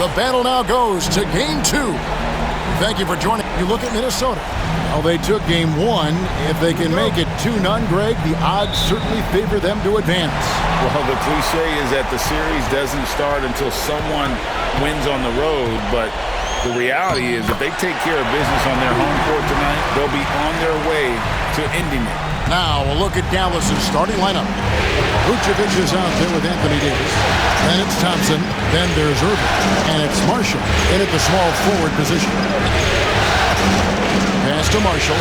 The battle now goes to game 2. Thank you for joining. You look at Minnesota. Well, they took game 1. If they can make it 2-0, Greg, the odds certainly favor them to advance. Well, the cliche is that the series doesn't start until someone wins on the road, but the reality is if they take care of business on their home court tonight, they'll be on their way to ending it. Now we'll look at Dallas' starting lineup. Vucevic is out there with Anthony Davis. Then it's Thompson. Then there's Irving. And it's Marshall in at the small forward position. Pass to Marshall.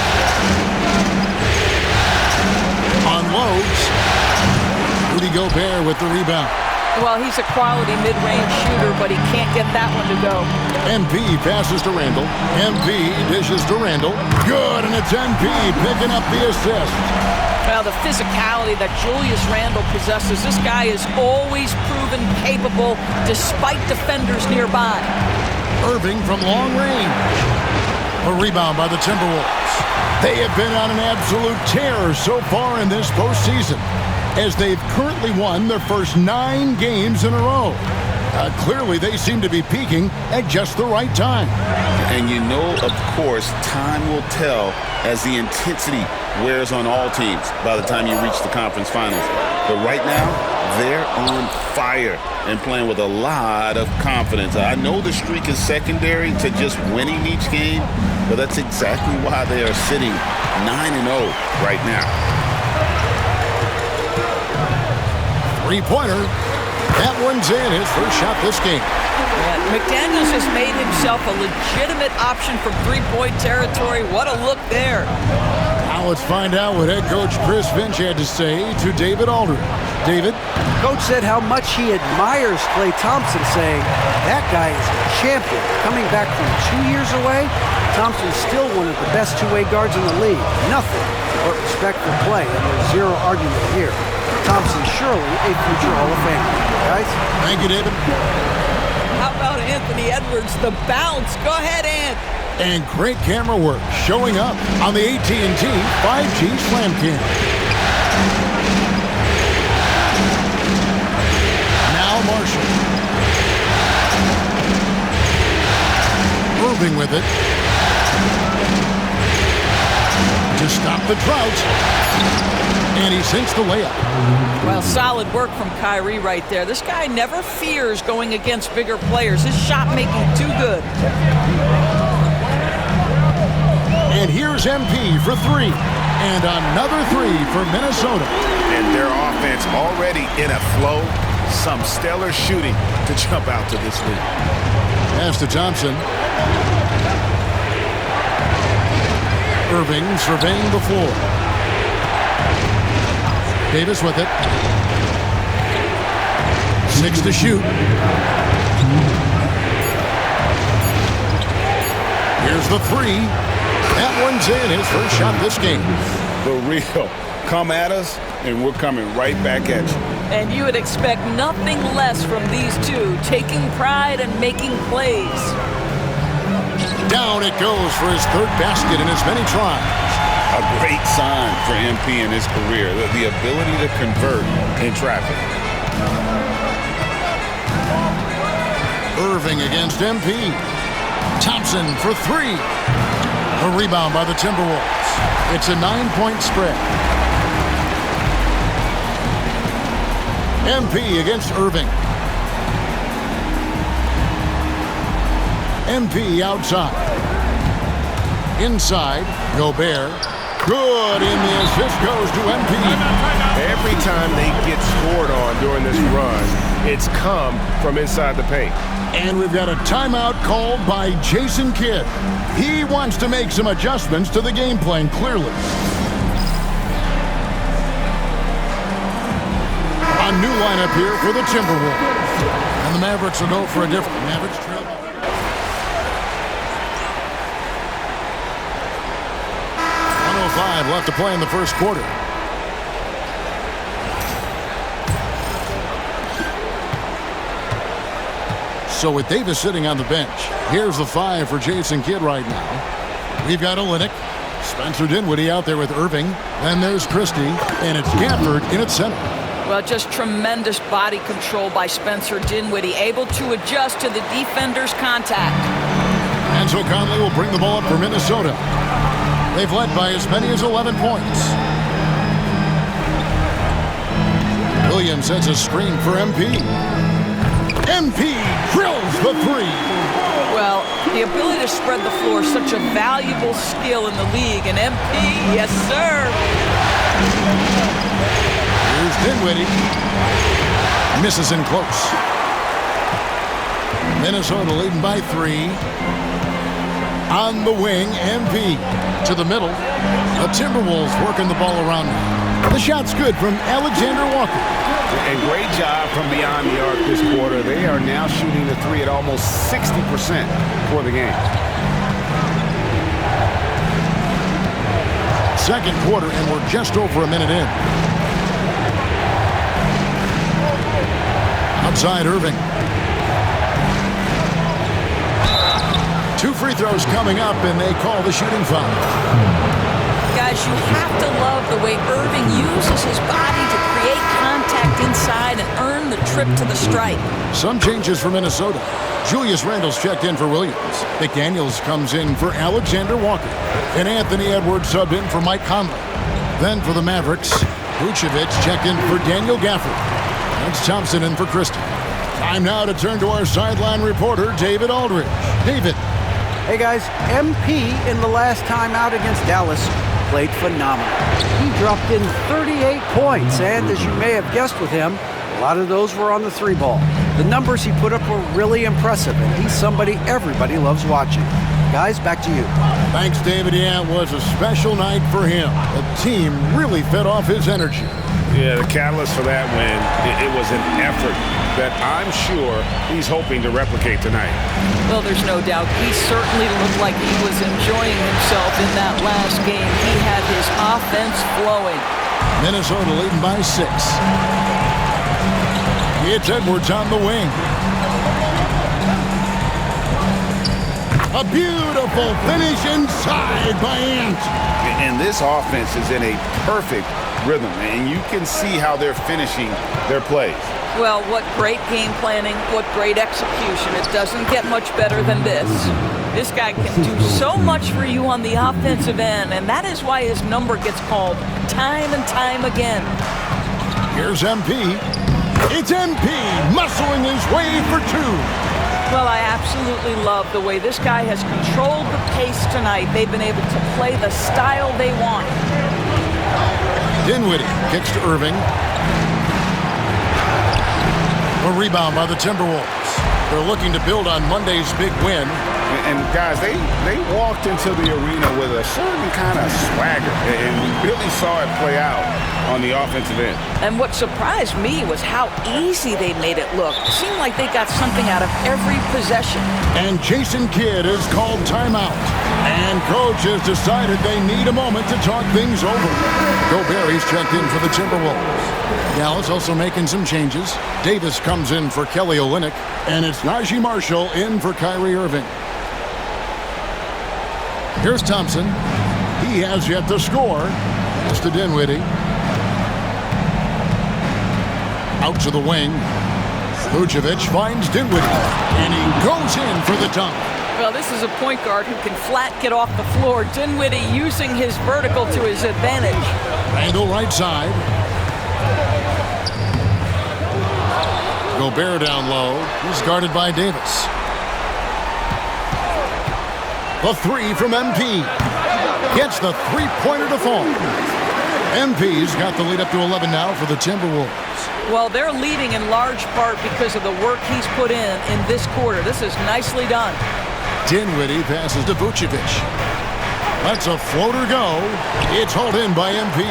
Unloads. Rudy Gobert with the rebound. Well, he's a quality mid-range shooter, but he can't get that one to go. MP passes to Randall. MP dishes to Randall. Good, and it's MP picking up the assist. Well, the physicality that Julius Randle possesses, this guy is always proven capable despite defenders nearby. Irving from long range. A rebound by the Timberwolves. They have been on an absolute tear so far in this postseason, as they've currently won their first 9 games in a row. Clearly, they seem to be peaking at just the right time. And you know, of course, time will tell as the intensity wears on all teams by the time you reach the conference finals. But right now, they're on fire and playing with a lot of confidence. I know the streak is secondary to just winning each game, but that's exactly why they are sitting 9-0 right now. Three-pointer. That one's in. His first shot this game. Yeah, McDaniels has made himself a legitimate option for three-point territory. What a look there. Now let's find out what head coach Chris Finch had to say to David Aldridge. David? Coach said how much he admires Klay Thompson, saying, that guy is a champion. Coming back from 2 years away, Thompson's still one of the best two-way guards in the league. Nothing but respect for Klay, and there's zero argument here. Thompson surely a future Hall of Famer. Guys? Thank you, David. How about Anthony Edwards, the bounce? Go ahead, Ant. And great camera work showing up on the AT&T 5G Slam Cam. Now Marshall. Irving with it. To stop the drought. And he sinks the layup. Well, solid work from Kyrie right there. This guy never fears going against bigger players. His shot making too good. And here's MP for 3. And another 3 for Minnesota. And their offense already in a flow. Some stellar shooting to jump out to this lead. Pass to Thompson. Irving surveying the floor. Davis with it. 6 to shoot. Here's the 3. That one's in. His first shot this game. The real. Come at us, and we're coming right back at you. And you would expect nothing less from these two, taking pride and making plays. Down it goes for his 3rd basket in as many tries. A great sign for MP in his career, the ability to convert in traffic. Irving against MP. Thompson for 3. A rebound by the Timberwolves. It's a 9-point spread. MP against Irving. MP outside. Inside, Gobert. Good, and the assist goes to MP. Every time they get scored on during this run, it's come from inside the paint. And we've got a timeout called by Jason Kidd. He wants to make some adjustments to the game plan, clearly. A new lineup here for the Timberwolves. And the Mavericks will go for a different. Mavericks trail. 1:05 left to play in the first quarter. So with Davis sitting on the bench, here's the 5 for Jason Kidd right now. We've got Olynyk, Spencer Dinwiddie out there with Irving. Then there's Christie, and it's Gafford in at center. Well, just tremendous body control by Spencer Dinwiddie, able to adjust to the defender's contact. And so Conley will bring the ball up for Minnesota. They've led by as many as 11 points. Williams sets a screen for MP. MP drills the three. Well, the ability to spread the floor is such a valuable skill in the league. And MP, yes, sir. Here's Dinwiddie. Misses in close. Minnesota leading by 3. On the wing, MP to the middle. The Timberwolves working the ball around. The shot's good from Alexander Walker. And great job from beyond the arc this quarter. They are now shooting the three at almost 60% for the game. Second quarter, and we're just over a minute in. Outside Irving. 2 free throws coming up, and they call the shooting foul. Guys, you have to love the way Irving uses his body to create contact inside and earn the trip to the stripe. Some changes for Minnesota. Julius Randle's checked in for Williams. McDaniels comes in for Alexander Walker. And Anthony Edwards subbed in for Mike Conley. Then for the Mavericks, Vucevic checked in for Daniel Gafford. That's Thompson in for Christie. Time now to turn to our sideline reporter, David Aldridge. David. Hey guys, MP in the last time out against Dallas played phenomenal. He dropped in 38 points, and as you may have guessed with him, a lot of those were on the 3-ball. The numbers he put up were really impressive, and he's somebody everybody loves watching. Guys, back to you. Thanks, David. Yeah, it was a special night for him. The team really fed off his energy. Yeah, the catalyst for that win, it was an effort that I'm sure he's hoping to replicate tonight. Well, there's no doubt. He certainly looked like he was enjoying himself in that last game. He had his offense flowing. Minnesota leading by 6. It's Edwards on the wing. A beautiful finish inside by Ant. And this offense is in a perfect rhythm, and you can see how they're finishing their plays. Well, what great game planning, what great execution. It doesn't get much better than this. This guy can do so much for you on the offensive end, and that is why his number gets called time and time again. Here's MP. It's MP muscling his way for 2. Well, I absolutely love the way this guy has controlled the pace tonight. They've been able to play the style they want. Dinwiddie kicks to Irving. A rebound by the Timberwolves. They're looking to build on Monday's big win. And guys, they walked into the arena with a certain kind of swagger, and we really saw it play out on the offensive end. And what surprised me was how easy they made it look. It seemed like they got something out of every possession. And Jason Kidd has called timeout. And coach has decided they need a moment to talk things over. Gobert checked in for the Timberwolves. Dallas also making some changes. Davis comes in for Kelly Olynyk. And it's Najee Marshall in for Kyrie Irving. Here's Thompson. He has yet to score. It's to Dinwiddie. Out to the wing. Vucevic finds Dinwiddie. And he goes in for the dunk. Well, this is a point guard who can flat get off the floor. Dinwiddie using his vertical to his advantage. Randle right side. Gobert down low. He's guarded by Davis. The 3 from MP. Gets the 3-pointer to fall. MP's got the lead up to 11 now for the Timberwolves. Well, they're leading in large part because of the work he's put in this quarter. This is nicely done. Dinwiddie passes to Vucevic. Lets a floater go. It's hauled in by MP.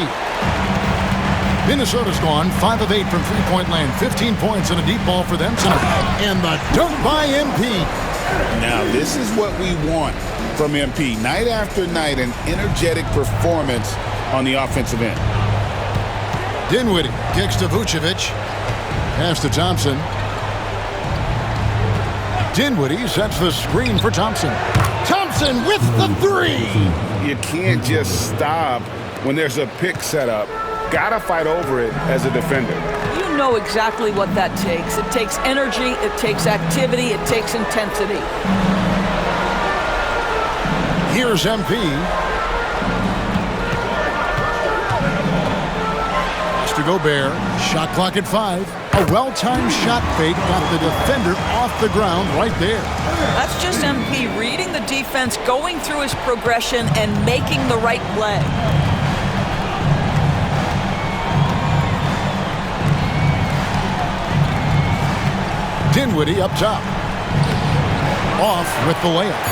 Minnesota's gone 5 of 8 from three-point land. 15 points and a deep ball for them tonight. And the dunk by MP. Now, this is what we want from MP. Night after night, an energetic performance on the offensive end. Dinwiddie kicks to Vucevic. Pass to Thompson. Dinwiddie sets the screen for Thompson. Thompson with the 3. You can't just stop when there's a pick set up got to fight over it as a defender. You know exactly what that takes. It takes energy, it takes activity, it takes intensity. Here's MP. To Gobert, shot clock at 5. A well-timed shot fake got the defender off the ground right there. That's just MP reading the defense, going through his progression, and making the right play. Dinwiddie up top. Off with the layup.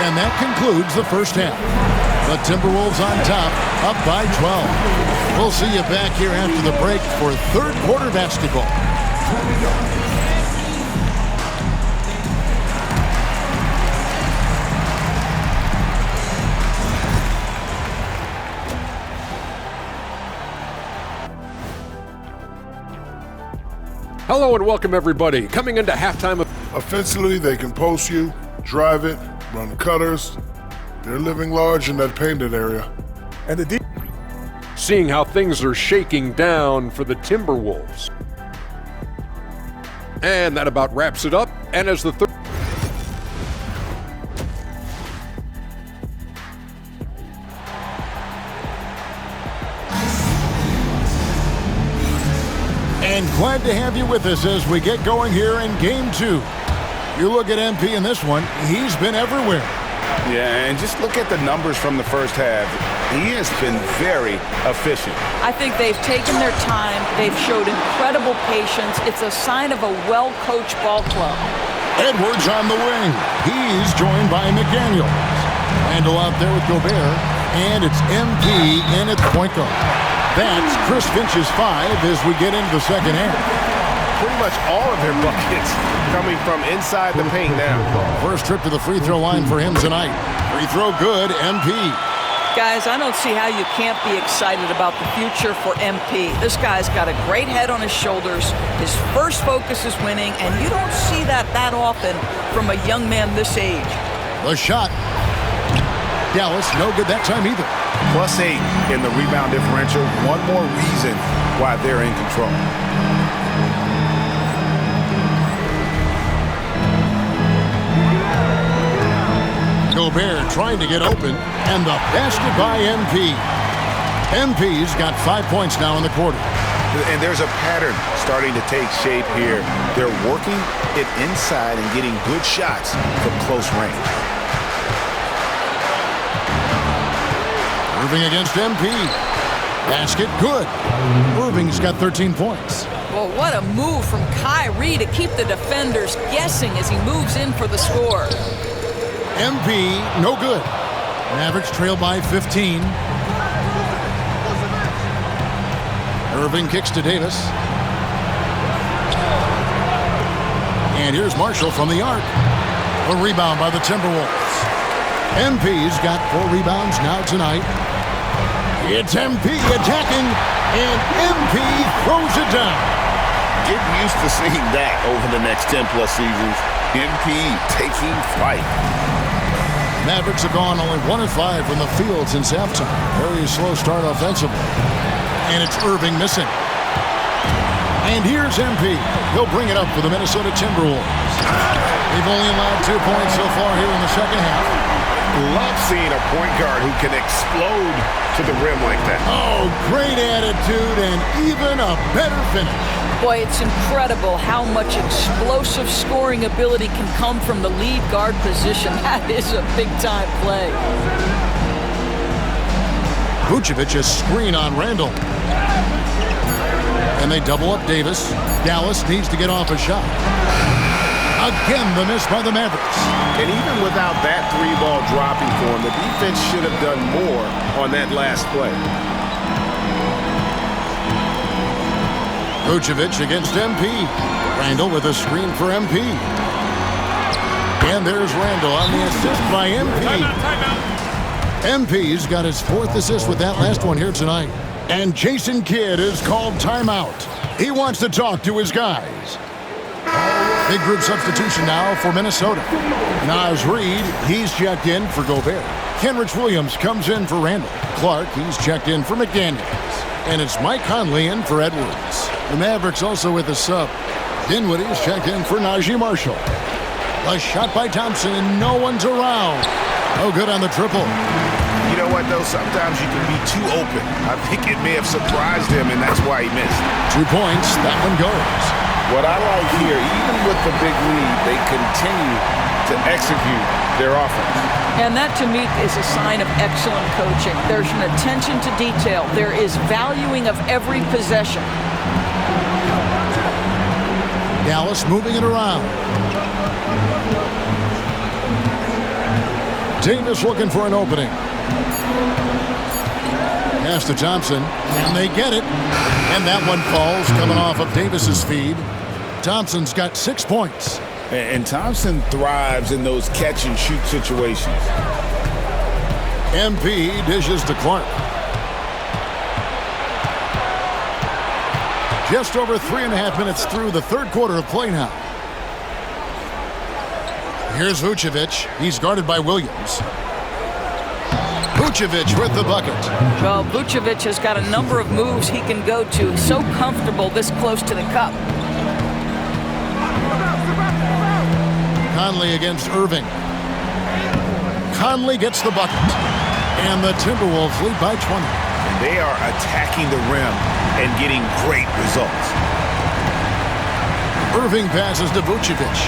And that concludes the first half. The Timberwolves on top, up by 12. We'll see you back here after the break for third quarter basketball. Hello and welcome everybody. Coming into halftime. Offensively, they can post you, drive it, run cutters. They're living large in that painted area. And seeing how things are shaking down for the Timberwolves. And that about wraps it up. And as the third. And glad to have you with us as we get going here in Game 2. You look at MP in this one, he's been everywhere. Yeah, and just look at the numbers from the first half. He has been very efficient. I think they've taken their time. They've showed incredible patience. It's a sign of a well-coached ball club. Edwards on the wing. He's joined by McDaniels. Randall out there with Gobert. And it's MP in at the point guard. That's Chris Finch's 5 as we get into the second half. Pretty much all of their buckets coming from inside the paint now. First trip to the free throw line for him tonight. Free throw good, MP. Guys, I don't see how you can't be excited about the future for MP. This guy's got a great head on his shoulders. His first focus is winning, and you don't see that often from a young man this age. The shot. Dallas, no good that time either. +8 in the rebound differential. One more reason why they're in control. Gobert trying to get open, and the basket by MP. MP's got 5 points now in the quarter. And there's a pattern starting to take shape here. They're working it inside and getting good shots from close range. Irving against MP. Basket good. Irving's got 13 points. Well, what a move from Kyrie to keep the defenders guessing as he moves in for the score. MP, no good. Mavericks trail by 15. Irving kicks to Davis. And here's Marshall from the arc. A rebound by the Timberwolves. MP's got 4 rebounds now tonight. It's MP attacking, and MP throws it down. Get used to seeing that over the next 10+ seasons. MP taking flight. Mavericks have gone only 1 of 5 from the field since halftime. Very slow start offensively. And it's Irving missing. And here's MP. He'll bring it up for the Minnesota Timberwolves. They've only allowed 2 points so far here in the second half. Love seeing a point guard who can explode to the rim like that. Oh, great attitude and even a better finish. Boy, it's incredible how much explosive scoring ability can come from the lead guard position. That is a big-time play. Vucevic a screen on Randall. And they double up Davis. Dallas needs to get off a shot. Again, the miss by the Mavericks. And even without that 3-ball dropping for him, the defense should have done more on that last play. Vucevic against MP. Randall with a screen for MP. And there's Randall on the assist by MP. MP's got his 4th assist with that last one here tonight. And Jason Kidd is called timeout. He wants to talk to his guys. Big group substitution now for Minnesota. Naz Reid, he's checked in for Gobert. Kenrich Williams comes in for Randall. Clark, he's checked in for McDaniels. And it's Mike Conley in for Edwards. The Mavericks also with a sub. Dinwiddie's checked in for Najee Marshall. A shot by Thompson, and no one's around. No good on the triple. You know what, though? Sometimes you can be too open. I think it may have surprised him, and that's why he missed. 2 points. That one goes. What I like here, even with the big lead, they continue to execute their offense. And that, to me, is a sign of excellent coaching. There's an attention to detail. There is valuing of every possession. Dallas moving it around. Davis looking for an opening. Pass to Thompson, and they get it. And that one falls, coming off of Davis's feed. Thompson's got 6 points. And Thompson thrives in those catch-and-shoot situations. MP dishes to Clark. Just over 3.5 minutes through the third quarter of play now. Here's Vucevic. He's guarded by Williams. Vucevic with the bucket. Well, Vucevic has got a number of moves he can go to. So comfortable this close to the cup. Conley against Irving. Conley gets the bucket. And the Timberwolves lead by 20. They are attacking the rim and getting great results. Irving passes to Vucevic.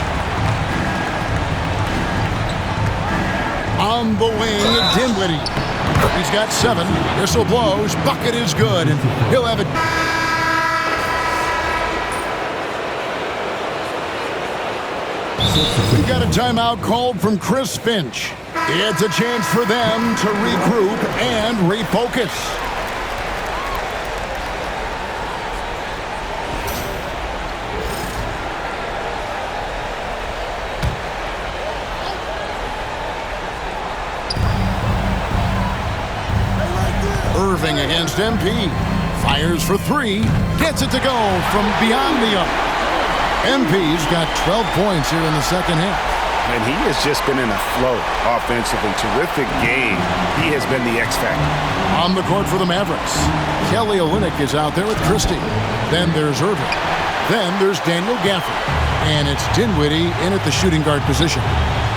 On the wing, Dinwiddie. He's got 7. Whistle blows. Bucket is good, and he'll have it. We've got a timeout called from Chris Finch. It's a chance for them to regroup and refocus. Irving against MP. Fires for 3. Gets it to go from beyond the arc. MP's got 12 points here in the second half. And he has just been in a flow offensively. Terrific game. He has been the X factor. On the court for the Mavericks, Kelly Olynyk is out there with Christie. Then there's Irving. Then there's Daniel Gafford. And it's Dinwiddie in at the shooting guard position.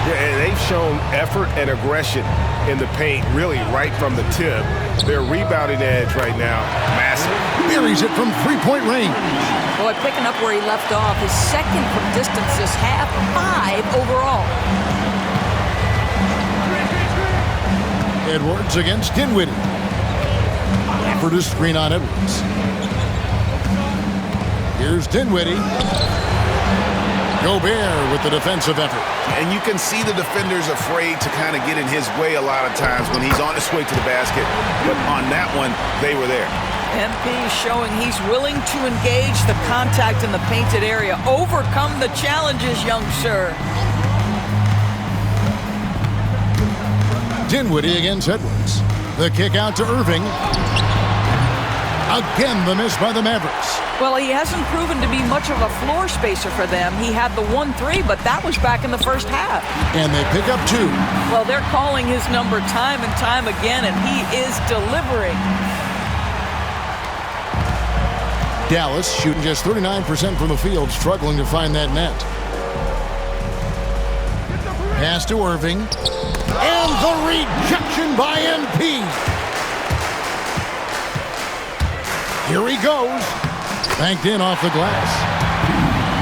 Yeah, and they've shown effort and aggression in the paint, really right from the tip. Their rebounding edge right now, massive. Buries it from three-point range. Boy, picking up where he left off. His second from distance this half, 5 overall. Edwards against Dinwiddie. For the screen on Edwards. Here's Dinwiddie. Gobert with the defensive effort. And you can see the defenders afraid to kind of get in his way a lot of times when he's on his way to the basket. But on that one, they were there. MP showing he's willing to engage the contact in the painted area. Overcome the challenges, young sir. Dinwiddie against Edwards. The kick out to Irving. Again, the miss by the Mavericks. Well, he hasn't proven to be much of a floor spacer for them. He had the 1-3, but that was back in the first half. And they pick up 2. Well, they're calling his number time and time again, and he is delivering. Dallas shooting just 39% from the field, struggling to find that net. Pass to Irving. And the rejection by MP. Here he goes. Banked in off the glass.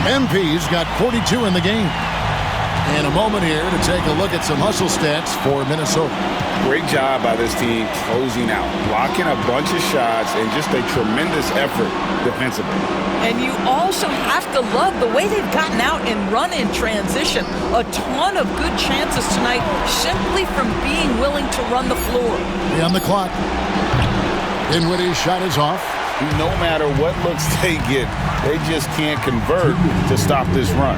MP's got 42 in the game. And a moment here to take a look at some hustle stats for Minnesota. Great job by this team closing out, blocking a bunch of shots, and just a tremendous effort defensively. And you also have to love the way they've gotten out and run in transition. A ton of good chances tonight simply from being willing to run the floor. On the clock. Dinwiddie's shot is off. No matter what looks they get, they just can't convert to stop this run.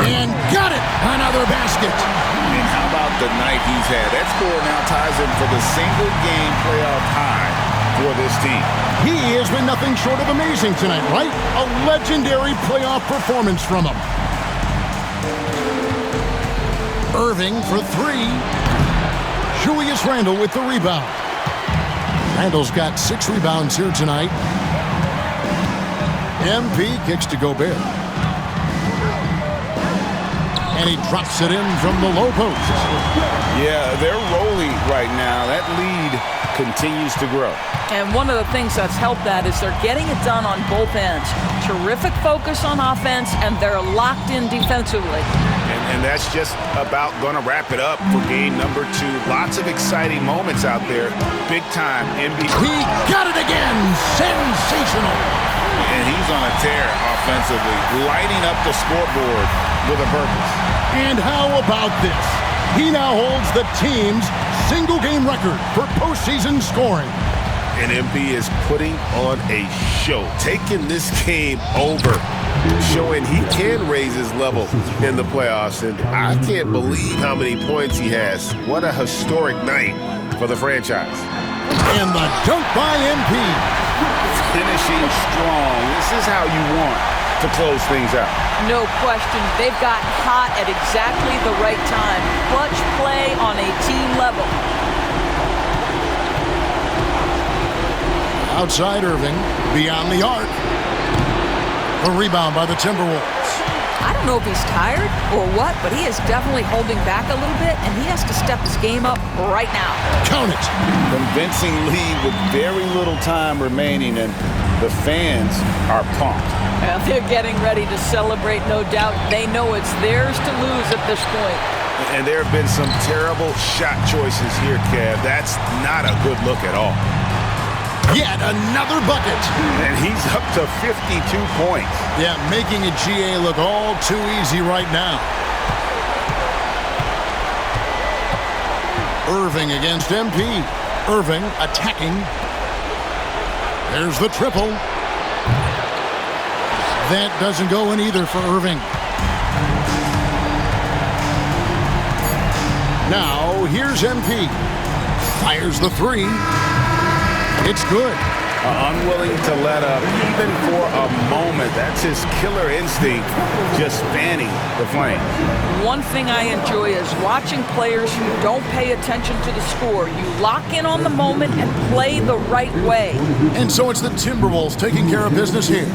And got it! Another basket. And how about the night he's had? That score now ties him for the single-game playoff high for this team. He has been nothing short of amazing tonight, right? A legendary playoff performance from him. Irving for 3. Julius Randle with the rebound. Randle's got 6 rebounds here tonight. MP kicks to Gobert. And he drops it in from the low post. Yeah, they're rolling right now. That lead continues to grow. And one of the things that's helped that is they're getting it done on both ends. Terrific focus on offense, and they're locked in defensively. And that's just about going to wrap it up for game number 2. Lots of exciting moments out there. Big time NBA. He got it again. Sensational. And he's on a tear offensively, lighting up the scoreboard with a purpose. And how about this? He now holds the team's single-game record for postseason scoring. And MP is putting on a show, taking this game over, showing he can raise his level in the playoffs. And I can't believe how many points he has. What a historic night for the franchise. And the dunk by MP. Finishing strong. This is how you want to close things out. No question. They've got hot at exactly the right time. Clutch play on a team level. Outside Irving, beyond the arc. A rebound by the Timberwolves. I don't know if he's tired or what, but he is definitely holding back a little bit, and he has to step his game up right now. Count it. Convincing lead with very little time remaining, and the fans are pumped. Well, they're getting ready to celebrate, no doubt. They know it's theirs to lose at this point. And there have been some terrible shot choices here, Kev. That's not a good look at all. Yet another bucket. And he's up to 52 points. Yeah, making a GA look all too easy right now. Irving against MP. Irving attacking. There's the triple. That doesn't go in either for Irving. Now, here's MP. Fires the 3. It's good. Unwilling to let up, even for a moment. That's his killer instinct, just fanning the flame. One thing I enjoy is watching players who don't pay attention to the score. You lock in on the moment and play the right way. And so it's the Timberwolves taking care of business here.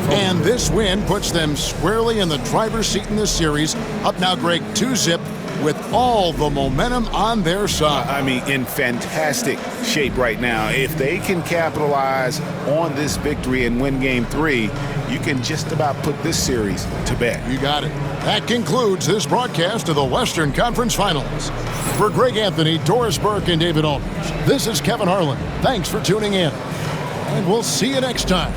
And this win puts them squarely in the driver's seat in this series. Up now, Greg, 2-zip. With all the momentum on their side. I mean, in fantastic shape right now. If they can capitalize on this victory and win Game 3, you can just about put this series to bed. You got it. That concludes this broadcast of the Western Conference Finals. For Greg Anthony, Doris Burke, and David Aldridge, this is Kevin Harlan. Thanks for tuning in. And we'll see you next time.